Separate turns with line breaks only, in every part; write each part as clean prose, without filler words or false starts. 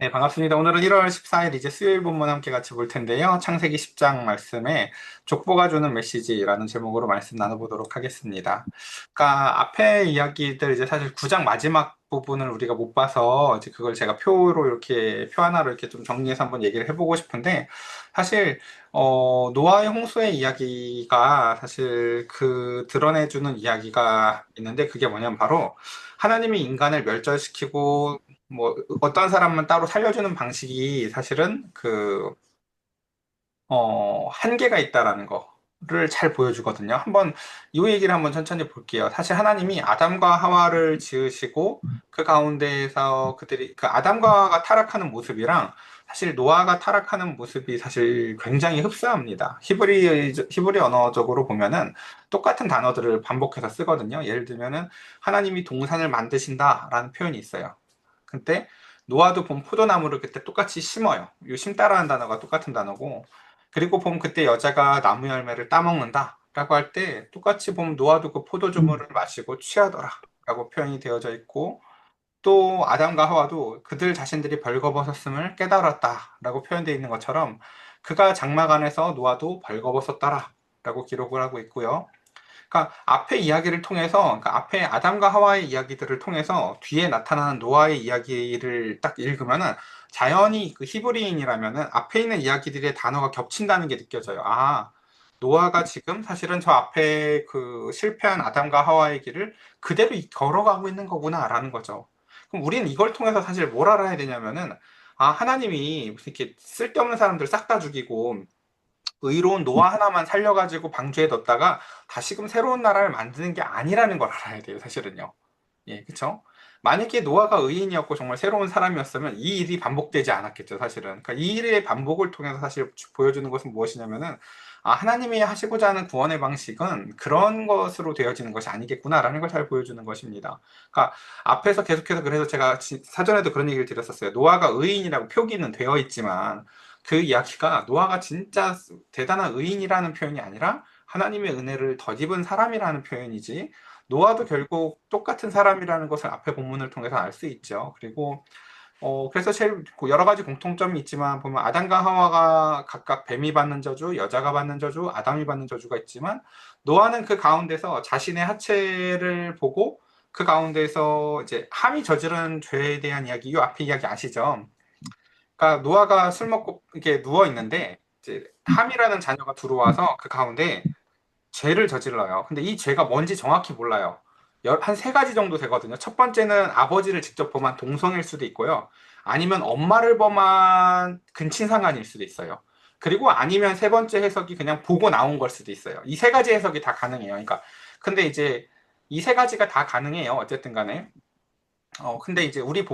네, 반갑습니다. 오늘은 1월 14일 이제 수요일 본문 함께 같이 볼 텐데요. 창세기 10장 말씀에 족보가 주는 메시지라는 제목으로 말씀 나눠보도록 하겠습니다. 그러니까 앞에 이야기들 이제 사실 9장 마지막 부분을 우리가 못 봐서 이제 그걸 제가 표로 이렇게 표 하나로 이렇게 좀 정리해서 한번 얘기를 해보고 싶은데 사실 노아의 홍수의 이야기가 사실 그 드러내주는 이야기가 있는데 그게 뭐냐면 바로 하나님이 인간을 멸절시키고 뭐 어떤 사람은 따로 살려주는 방식이 사실은 한계가 있다라는 거를 잘 보여주거든요. 한번 이 얘기를 한번 천천히 볼게요. 사실 하나님이 아담과 하와를 지으시고 그 가운데에서 그들이 그 아담과 하와가 타락하는 모습이랑 사실 노아가 타락하는 모습이 사실 굉장히 흡사합니다. 히브리 언어적으로 보면은 똑같은 단어들을 반복해서 쓰거든요. 예를 들면은 하나님이 동산을 만드신다라는 표현이 있어요. 근데 노아도 봄 포도나무를 그때 똑같이 심어요. 이 심다라는 단어가 똑같은 단어고, 그리고 봄 그때 여자가 나무 열매를 따먹는다 라고 할 때 똑같이 봄 노아도 그 포도주물을 마시고 취하더라 라고 표현이 되어져 있고, 또 아담과 하와도 그들 자신들이 벌거벗었음을 깨달았다 라고 표현되어 있는 것처럼 그가 장막 안에서 노아도 벌거벗었더라 라고 기록을 하고 있고요. 그러니까 앞에 이야기를 통해서, 그러니까 앞에 아담과 하와의 이야기들을 통해서 뒤에 나타나는 노아의 이야기를 딱 읽으면은 자연히 그 히브리인이라면은 앞에 있는 이야기들의 단어가 겹친다는 게 느껴져요. 아, 노아가 지금 사실은 저 앞에 그 실패한 아담과 하와의 길을 그대로 걸어가고 있는 거구나라는 거죠. 그럼 우리는 이걸 통해서 사실 뭘 알아야 되냐면은, 아, 하나님이 무슨 이렇게 쓸데없는 사람들 싹 다 죽이고 의로운 노아 하나만 살려가지고 방주에 넣었다가 다시금 새로운 나라를 만드는 게 아니라는 걸 알아야 돼요, 사실은요. 예, 그쵸? 만약에 노아가 의인이었고 정말 새로운 사람이었으면 이 일이 반복되지 않았겠죠, 사실은. 그러니까 이 일의 반복을 통해서 사실 보여주는 것은 무엇이냐면은, 아, 하나님이 하시고자 하는 구원의 방식은 그런 것으로 되어지는 것이 아니겠구나라는 걸 잘 보여주는 것입니다. 그러니까 앞에서 계속해서 그래서 제가 사전에도 그런 얘기를 드렸었어요. 노아가 의인이라고 표기는 되어 있지만 그 이야기가 노아가 진짜 대단한 의인이라는 표현이 아니라 하나님의 은혜를 덧입은 사람이라는 표현이지, 노아도 결국 똑같은 사람이라는 것을 앞에 본문을 통해서 알 수 있죠. 그리고 그래서 제일 여러 가지 공통점이 있지만 보면 아담과 하와가 각각 뱀이 받는 저주, 여자가 받는 저주, 아담이 받는 저주가 있지만 노아는 그 가운데서 자신의 하체를 보고 그 가운데서 이제 함이 저지른 죄에 대한 이야기, 이 앞에 이야기 아시죠? 그러니까 노아가 술 먹고 이렇게 누워 있는데 이제 함이라는 자녀가 들어와서 그 가운데 죄를 저질러요. 근데 이 죄가 뭔지 정확히 몰라요. 한 세 가지 정도 되거든요. 첫 번째는 아버지를 직접 범한 동성일 수도 있고요. 아니면 엄마를 범한 근친상간일 수도 있어요. 그리고 아니면 세 번째 해석이 그냥 보고 나온 걸 수도 있어요. 이 세 가지 해석이 다 가능해요. 그러니까 근데 이제 이 세 가지가 다 가능해요. 어쨌든 간에. 근데 이제 우리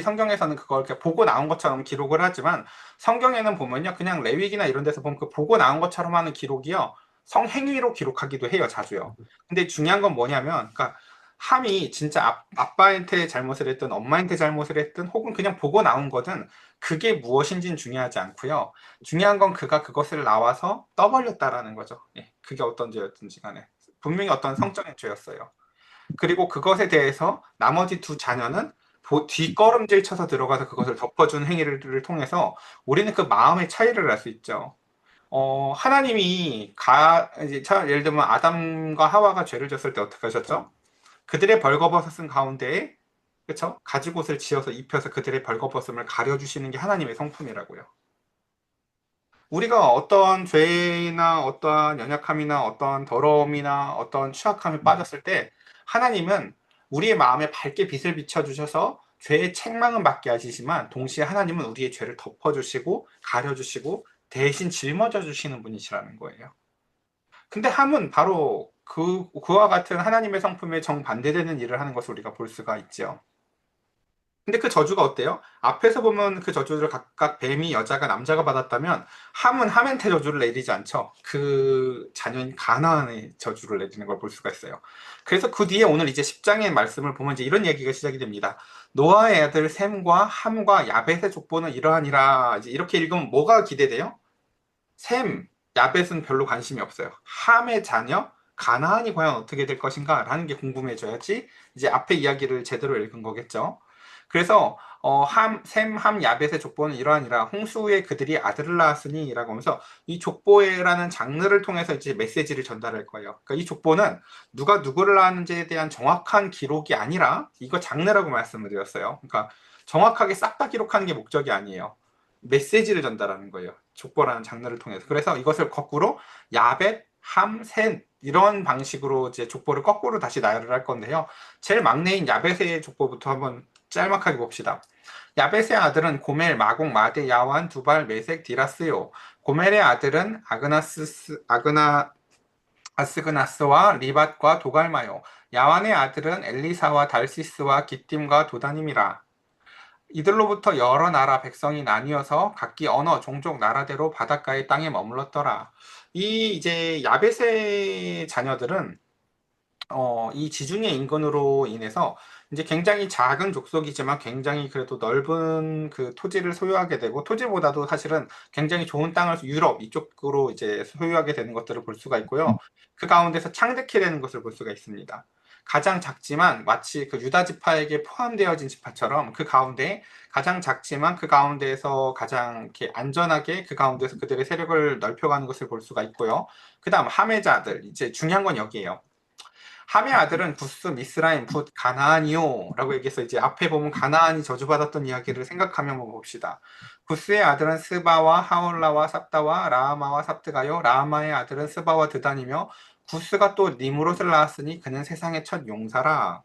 성경에서는 그걸 이렇게 보고 나온 것처럼 기록을 하지만 성경에는 보면요. 그냥 레위기나 이런 데서 보면 그 보고 나온 것처럼 하는 기록이요. 성행위로 기록하기도 해요. 자주요. 근데 중요한 건 뭐냐면, 그러니까 함이 진짜 아빠한테 잘못을 했든 엄마한테 잘못을 했든 혹은 그냥 보고 나온 거든 그게 무엇인지는 중요하지 않고요. 중요한 건 그가 그것을 나와서 떠벌렸다라는 거죠. 예, 그게 어떤 죄였든지 간에. 분명히 어떤 성적인 죄였어요. 그리고 그것에 대해서 나머지 두 자녀는 뒷걸음질 쳐서 들어가서 그것을 덮어준 행위를 통해서 우리는 그 마음의 차이를 알 수 있죠. 하나님이 이제 예를 들면 아담과 하와가 죄를 졌을 때 어떻게 하셨죠? 그들의 벌거벗은 가운데에, 그쵸? 가죽옷을 지어서 입혀서 그들의 벌거벗음을 가려주시는 게 하나님의 성품이라고요. 우리가 어떤 죄나 어떠한 연약함이나 어떤 더러움이나 어떤 취약함에 빠졌을 때 하나님은 우리의 마음에 밝게 빛을 비춰주셔서 죄의 책망은 받게 하시지만 동시에 하나님은 우리의 죄를 덮어주시고 가려주시고 대신 짊어져 주시는 분이시라는 거예요. 근데 함은 바로 그와 같은 하나님의 성품에 정반대되는 일을 하는 것을 우리가 볼 수가 있죠. 근데 그 저주가 어때요? 앞에서 보면 그 저주를 각각 뱀이 여자가 남자가 받았다면 함은 함한테 저주를 내리지 않죠. 그 자녀인 가나안의 저주를 내리는 걸 볼 수가 있어요. 그래서 그 뒤에 오늘 이제 10장의 말씀을 보면 이제 이런 얘기가 시작이 됩니다. 노아의 아들 셈과 함과 야벳의 족보는 이러하니라. 이제 이렇게 읽으면 뭐가 기대돼요? 셈, 야벳은 별로 관심이 없어요. 함의 자녀, 가나안이 과연 어떻게 될 것인가 라는 게 궁금해져야지 이제 앞에 이야기를 제대로 읽은 거겠죠. 그래서 셈, 함, 야벳의 족보는 이러하니라. 홍수에 그들이 아들을 낳았으니 라고 하면서 이 족보라는 장르를 통해서 이제 메시지를 전달할 거예요. 그러니까 이 족보는 누가 누구를 낳았는지에 대한 정확한 기록이 아니라 이거 장르라고 말씀을 드렸어요. 그러니까 정확하게 싹 다 기록하는 게 목적이 아니에요. 메시지를 전달하는 거예요. 족보라는 장르를 통해서. 그래서 이것을 거꾸로 야벳, 함, 셈 이런 방식으로 이제 족보를 거꾸로 다시 나열을 할 건데요. 제일 막내인 야벳의 족보부터 한번 짤막하게 봅시다. 야벳의 아들은 고멜, 마공, 마데, 야완, 두발, 메색, 디라스요. 고멜의 아들은 아스그나스와 리밧과 도갈마요. 야완의 아들은 엘리사와 달시스와 기띔과 도다님이라. 이들로부터 여러 나라 백성이 나뉘어서 각기 언어, 종족, 나라대로 바닷가의 땅에 머물렀더라. 이 이제 야벳의 자녀들은 이 지중해 인근으로 인해서 이제 굉장히 작은 족속이지만 굉장히 그래도 넓은 그 토지를 소유하게 되고 토지보다도 사실은 굉장히 좋은 땅을 유럽 이쪽으로 이제 소유하게 되는 것들을 볼 수가 있고요. 그 가운데서 창대케 되는 것을 볼 수가 있습니다. 가장 작지만 마치 그 유다 지파에게 포함되어진 지파처럼 그 가운데 가장 작지만 그 가운데에서 가장 이렇게 안전하게 그 가운데서 그들의 세력을 넓혀가는 것을 볼 수가 있고요. 그 다음 하메자들 이제 중요한 건 여기에요. 함의 아들은 구스, 미스라임, 붓, 가나안이요 라고 얘기해서 이제 앞에 보면 가나안이 저주받았던 이야기를 생각하며 봅시다. 구스의 아들은 스바와 하올라와 삽다와 라하마와 삽드가요. 라하마의 아들은 스바와 드단이며 구스가 또 니무롯을 낳았으니 그는 세상의 첫 용사라.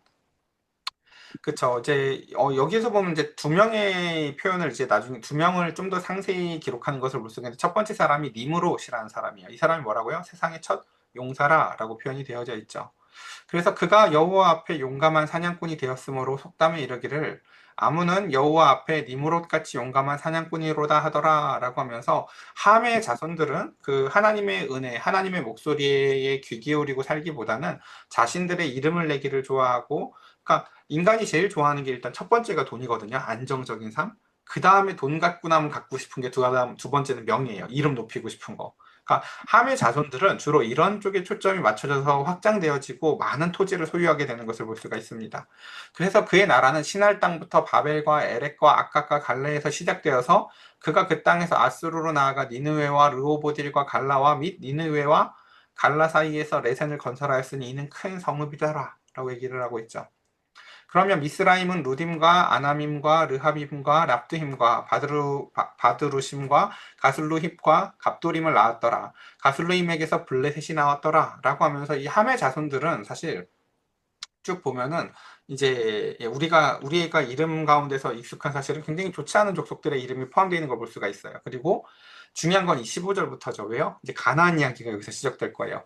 그쵸. 이제 여기서 보면 이제 두 명의 표현을 이제 나중에 두 명을 좀 더 상세히 기록하는 것을 볼 수 있는데 첫 번째 사람이 니무롯이라는 사람이에요. 이 사람이 뭐라고요? 세상의 첫 용사라라고 표현이 되어져 있죠. 그래서 그가 여호와 앞에 용감한 사냥꾼이 되었으므로 속담에 이르기를 아무는 여호와 앞에 니무롯같이 용감한 사냥꾼이로다 하더라라고 하면서 함의 자손들은 그 하나님의 은혜, 하나님의 목소리에 귀 기울이고 살기보다는 자신들의 이름을 내기를 좋아하고, 그러니까 인간이 제일 좋아하는 게 일단 첫 번째가 돈이거든요. 안정적인 삶. 그 다음에 돈 갖고 나면 갖고 싶은 게 두 번째는 명예예요. 이름 높이고 싶은 거. 그러니까 함의 자손들은 주로 이런 쪽에 초점이 맞춰져서 확장되어지고 많은 토지를 소유하게 되는 것을 볼 수가 있습니다. 그래서 그의 나라는 시날 땅부터 바벨과 에렉과 아깝과 갈레에서 시작되어서 그가 그 땅에서 아수르로 나아가 니느웨와 르호보딜과 갈라와 및 니느웨와 갈라 사이에서 레센을 건설하였으니 이는 큰 성읍이더라 라고 얘기를 하고 있죠. 그러면 미스라임은 루딤과 아나밈과 르하빔과 랍드힘과 바드루심과 가슬루힙과 갑도림을 낳았더라. 가슬루힘에게서 블레셋이 나왔더라. 라고 하면서 이 함의 자손들은 사실 쭉 보면은 이제 우리가 이름 가운데서 익숙한 사실은 굉장히 좋지 않은 족속들의 이름이 포함되어 있는 걸 볼 수가 있어요. 그리고 중요한 건 25절부터죠. 왜요? 이제 가나안 이야기가 여기서 시작될 거예요.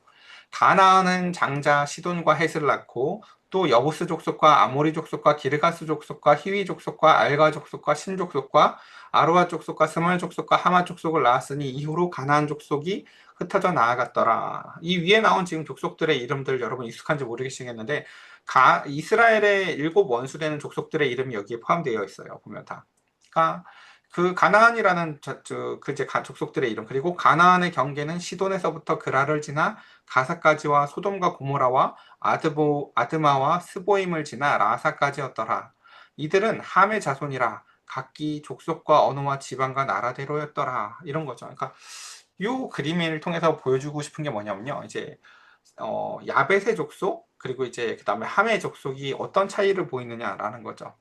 가나안은 장자 시돈과 헷을 낳고 또 여부스 족속과 아모리 족속과 기르가스 족속과 히위 족속과 알가 족속과 신 족속과 아로아 족속과 스말 족속과 하마 족속을 낳았으니 이후로 가나안 족속이 흩어져 나아갔더라. 이 위에 나온 지금 족속들의 이름들 여러분 익숙한지 모르겠시겠는데 이스라엘의 7원수되는 족속들의 이름이 여기에 포함되어 있어요. 보면 다. 그러니까 그 가나안이라는 그 이제 족속들의 이름 그리고 가나안의 경계는 시돈에서부터 그라를 지나 가사까지와 소돔과 고모라와 아드마와 스보임을 지나 라사까지였더라. 이들은 함의 자손이라 각기 족속과 언어와 지방과 나라대로였더라. 이런 거죠. 그러니까 이 그림을 통해서 보여주고 싶은 게 뭐냐면요. 이제 야벳의 족속 그리고 이제 그 다음에 함의 족속이 어떤 차이를 보이느냐라는 거죠.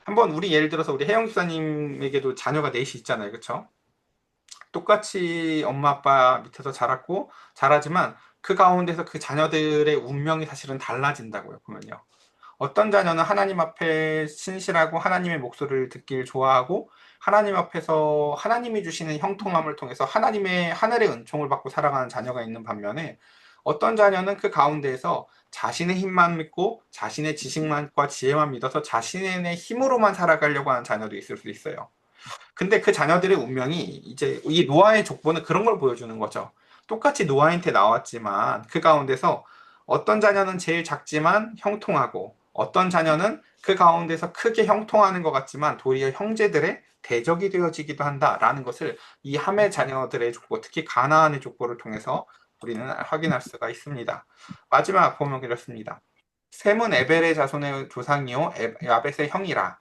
한번 우리 예를 들어서 우리 혜영 집사님에게도 자녀가 넷이 있잖아요. 그렇죠? 똑같이 엄마 아빠 밑에서 자라지만 그 가운데서 그 자녀들의 운명이 사실은 달라진다고요. 보면요. 어떤 자녀는 하나님 앞에 신실하고 하나님의 목소리를 듣길 좋아하고 하나님 앞에서 하나님이 주시는 형통함을 통해서 하나님의 하늘의 은총을 받고 살아가는 자녀가 있는 반면에 어떤 자녀는 그 가운데에서 자신의 힘만 믿고 자신의 지식만과 지혜만 믿어서 자신의 힘으로만 살아가려고 하는 자녀도 있을 수 있어요. 근데 그 자녀들의 운명이 이제 이 노아의 족보는 그런 걸 보여주는 거죠. 똑같이 노아한테 나왔지만 그 가운데서 어떤 자녀는 제일 작지만 형통하고 어떤 자녀는 그 가운데서 크게 형통하는 것 같지만 도리어 형제들의 대적이 되어지기도 한다라는 것을 이 함의 자녀들의 족보, 특히 가나안의 족보를 통해서 우리는 확인할 수가 있습니다. 마지막 보면 이렇습니다. 셈은 에벨의 자손의 조상이요 야벳의 형이라.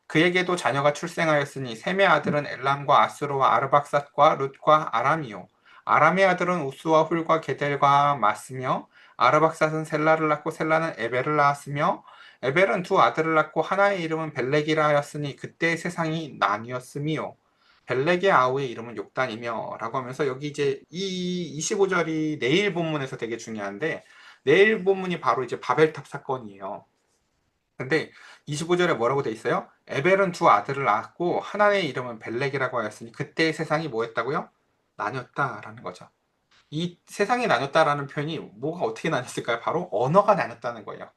그에게도 자녀가 출생하였으니 셈의 아들은 엘람과 아스로와 아르박삿과 룻과 아람이요. 아람의 아들은 우스와 훌과 게델과 마스며 아르박삿은 셀라를 낳고 셀라는 에벨을 낳았으며 에벨은 두 아들을 낳고 하나의 이름은 벨렉이라 하였으니 그때 세상이 나뉘었으미요. 벨렉의 아우의 이름은 욕단이며 라고 하면서 여기 이제 이 25절이 내일 본문에서 되게 중요한데 내일 본문이 바로 이제 바벨탑 사건이에요. 근데 25절에 뭐라고 돼 있어요? 에벨은 두 아들을 낳았고 하나의 이름은 벨렉이라고 하였으니 그때의 세상이 뭐였다고요? 나뉘었다라는 거죠. 이 세상이 나눴다라는 표현이 뭐가 어떻게 나눴을까요? 바로 언어가 나눴다는 거예요.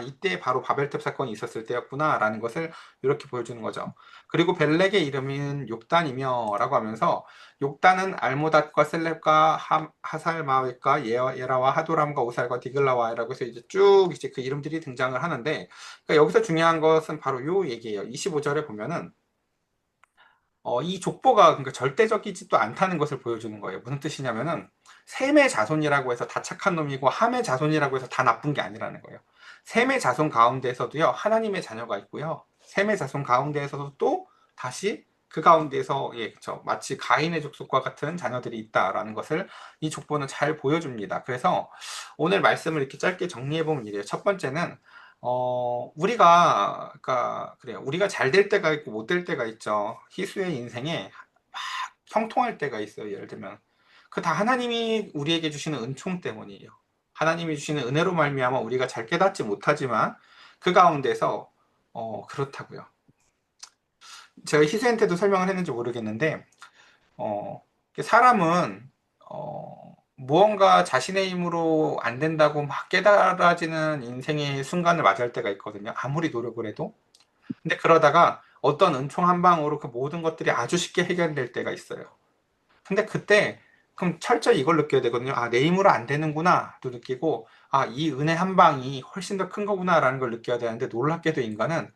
이때 바로 바벨탑 사건이 있었을 때였구나라는 것을 이렇게 보여주는 거죠. 그리고 벨렉의 이름은 욕단이며 라고 하면서 욕단은 알모닷과 셀렙과 하살마웻과 예라와 하도람과 오살과 디글라와라고 해서 이제 쭉 이제 그 이름들이 등장을 하는데 그러니까 여기서 중요한 것은 바로 요 얘기예요. 25절에 보면은 이 족보가 그러니까 절대적이지도 않다는 것을 보여주는 거예요. 무슨 뜻이냐면은 셈의 자손이라고 해서 다 착한 놈이고 함의 자손이라고 해서 다 나쁜 게 아니라는 거예요. 셈의 자손 가운데에서도요 하나님의 자녀가 있고요. 셈의 자손 가운데에서도 또 다시 그 가운데에서 예, 그쵸. 마치 가인의 족속과 같은 자녀들이 있다라는 것을 이 족보는 잘 보여줍니다. 그래서 오늘 말씀을 이렇게 짧게 정리해 보면 이래요. 첫 번째는 그러니까, 그래요. 우리가 잘 될 때가 있고 못 될 때가 있죠. 희수의 인생에 막 형통할 때가 있어요. 예를 들면. 그 다 하나님이 우리에게 주시는 은총 때문이에요. 하나님이 주시는 은혜로 말미암아 우리가 잘 깨닫지 못하지만 그 가운데서, 그렇다고요. 제가 희수한테도 설명을 했는지 모르겠는데, 어, 사람은, 무언가 자신의 힘으로 안 된다고 막 깨달아지는 인생의 순간을 맞이할 때가 있거든요. 아무리 노력을 해도. 근데 그러다가 어떤 은총 한 방으로 그 모든 것들이 아주 쉽게 해결될 때가 있어요. 근데 그때 그럼 철저히 이걸 느껴야 되거든요. 내 힘으로 안 되는구나 또 느끼고 이 은혜 한 방이 훨씬 더 큰 거구나라는 걸 느껴야 되는데 놀랍게도 인간은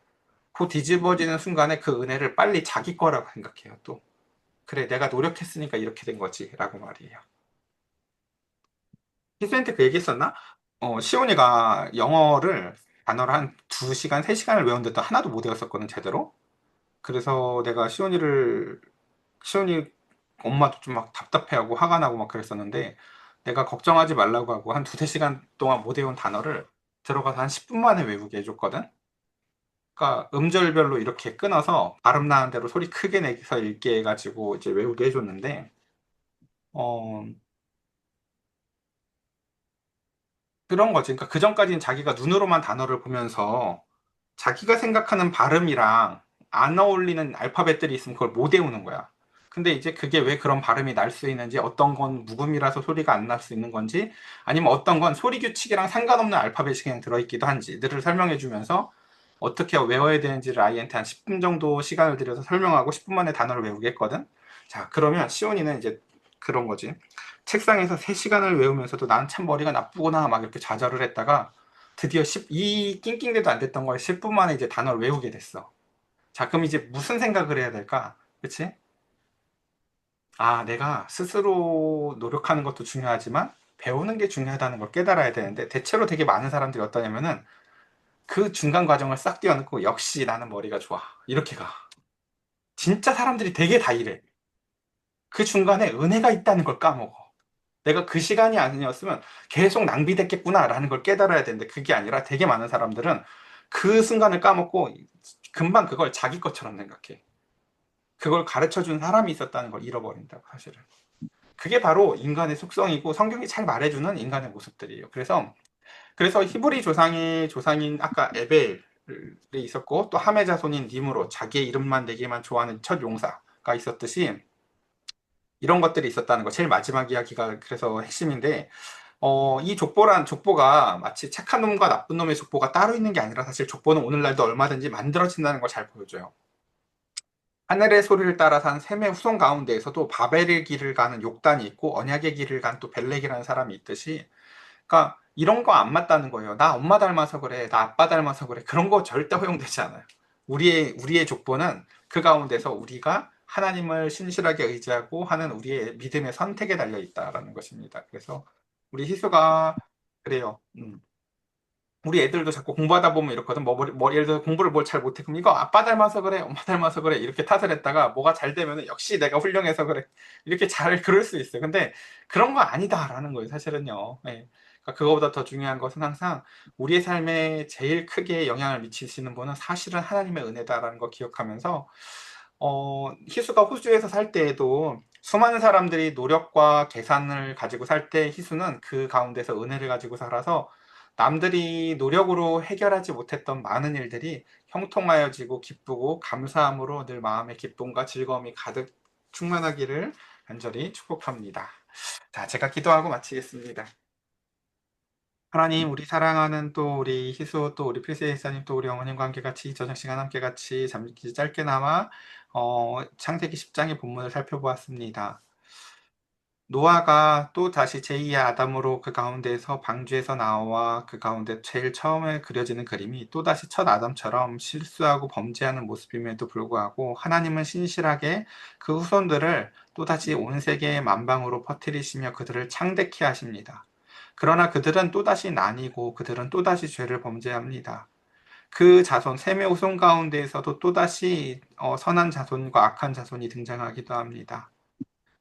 그 뒤집어지는 순간에 그 은혜를 빨리 자기 거라고 생각해요. 또 그래 내가 노력했으니까 이렇게 된 거지라고 말이에요. 희수한테 그 얘기 했었나? 시온이가 영어를 단어를 한 2시간, 3시간을 외웠는데도 하나도 못 외웠었거든, 제대로. 그래서 내가 시온이 엄마도 좀 막 답답해하고 화가 나고 막 그랬었는데 내가 걱정하지 말라고 하고 한 2~3시간 동안 못 외운 단어를 들어가서 한 10분 만에 외우게 해줬거든. 그러니까 음절별로 이렇게 끊어서 발음 나는 대로 소리 크게 내서 읽게 해가지고 이제 외우게 해줬는데 어, 그런 거지. 그러니까 그 전까지는 자기가 눈으로만 단어를 보면서 자기가 생각하는 발음이랑 안 어울리는 알파벳들이 있으면 그걸 못 외우는 거야. 근데 이제 그게 왜 그런 발음이 날 수 있는지, 어떤 건 묵음이라서 소리가 안 날 수 있는 건지, 아니면 어떤 건 소리 규칙이랑 상관없는 알파벳이 그냥 들어있기도 한지, 들을 설명해 주면서 어떻게 외워야 되는지를 아이한테 한 10분 정도 시간을 들여서 설명하고 10분 만에 단어를 외우게 했거든. 자, 그러면 시온이는 이제 그런 거지. 책상에서 3시간을 외우면서도 난 참 머리가 나쁘구나 막 이렇게 좌절을 했다가 드디어 이 낑낑대도 안 됐던 걸 10분 만에 이제 단어를 외우게 됐어. 자, 그럼 이제 무슨 생각을 해야 될까? 그치? 내가 스스로 노력하는 것도 중요하지만 배우는 게 중요하다는 걸 깨달아야 되는데 대체로 되게 많은 사람들이 어떠냐면은 그 중간 과정을 싹 띄워놓고 역시 나는 머리가 좋아. 이렇게 가. 진짜 사람들이 되게 다 이래. 그 중간에 은혜가 있다는 걸 까먹어. 내가 그 시간이 아니었으면 계속 낭비됐겠구나라는 걸 깨달아야 되는데 그게 아니라 되게 많은 사람들은 그 순간을 까먹고 금방 그걸 자기 것처럼 생각해. 그걸 가르쳐 준 사람이 있었다는 걸 잃어버린다고 사실은. 그게 바로 인간의 속성이고 성경이 잘 말해주는 인간의 모습들이에요. 그래서 히브리 조상의 조상인 아까 에벨이 있었고 또 함의 자손인 님으로 자기의 이름만 내기만 좋아하는 첫 용사가 있었듯이 이런 것들이 있었다는 거. 제일 마지막 이야기가 그래서 핵심인데 이 족보가 마치 착한 놈과 나쁜 놈의 족보가 따로 있는 게 아니라 사실 족보는 오늘날도 얼마든지 만들어진다는 걸 잘 보여줘요. 하늘의 소리를 따라 산 셈의 후손 가운데에서도 바벨의 길을 가는 욕단이 있고 언약의 길을 간 또 벨렉이라는 사람이 있듯이 그러니까 이런 거 안 맞다는 거예요. 나 엄마 닮아서 그래. 나 아빠 닮아서 그래. 그런 거 절대 허용되지 않아요. 우리의 족보는 그 가운데서 우리가 하나님을 신실하게 의지하고 하는 우리의 믿음의 선택에 달려 있다라는 것입니다. 그래서 우리 희수가 그래요. 우리 애들도 자꾸 공부하다 보면 이렇거든. 예를 들어 공부를 뭘 잘 못해. 그럼 이거 아빠 닮아서 그래, 엄마 닮아서 그래. 이렇게 탓을 했다가 뭐가 잘 되면은 역시 내가 훌륭해서 그래. 이렇게 잘 그럴 수 있어요. 근데 그런 거 아니다라는 거예요, 사실은요. 예. 그러니까 그거보다 더 중요한 것은 항상 우리의 삶에 제일 크게 영향을 미치시는 분은 사실은 하나님의 은혜다라는 거 기억하면서 희수가 호주에서 살 때에도 수많은 사람들이 노력과 계산을 가지고 살 때 희수는 그 가운데서 은혜를 가지고 살아서 남들이 노력으로 해결하지 못했던 많은 일들이 형통하여지고 기쁘고 감사함으로 늘 마음의 기쁨과 즐거움이 가득 충만하기를 간절히 축복합니다. 자, 제가 기도하고 마치겠습니다. 하나님, 우리 사랑하는 또 우리 희수, 또 우리 필세 이사님, 또 우리 어머님과 함께 같이 저녁 시간 함께 같이 잠시 짧게나마 창세기 10장의 본문을 살펴보았습니다. 노아가 또 다시 제2의 아담으로 그 가운데서 방주에서 나와 그 가운데 제일 처음에 그려지는 그림이 또다시 첫 아담처럼 실수하고 범죄하는 모습임에도 불구하고 하나님은 신실하게 그 후손들을 또다시 온 세계의 만방으로 퍼뜨리시며 그들을 창대케 하십니다. 그러나 그들은 또다시 나뉘고 그들은 또다시 죄를 범죄합니다. 그 자손, 셈의 후손 가운데에서도 또다시 선한 자손과 악한 자손이 등장하기도 합니다.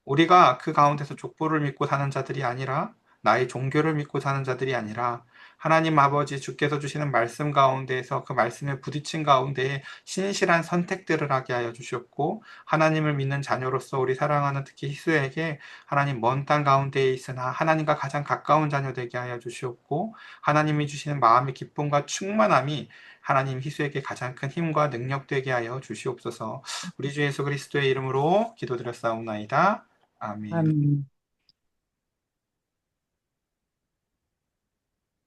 우리가 그 가운데서 족보를 믿고 사는 자들이 아니라 나의 종교를 믿고 사는 자들이 아니라 하나님 아버지 주께서 주시는 말씀 가운데에서 그 말씀에 부딪힌 가운데에 신실한 선택들을 하게 하여 주셨고 하나님을 믿는 자녀로서 우리 사랑하는 특히 희수에게 하나님 먼 땅 가운데에 있으나 하나님과 가장 가까운 자녀 되게 하여 주시옵고 하나님이 주시는 마음의 기쁨과 충만함이 하나님 희수에게 가장 큰 힘과 능력 되게 하여 주시옵소서. 우리 주 예수 그리스도의 이름으로 기도드렸사옵나이다. 아멘.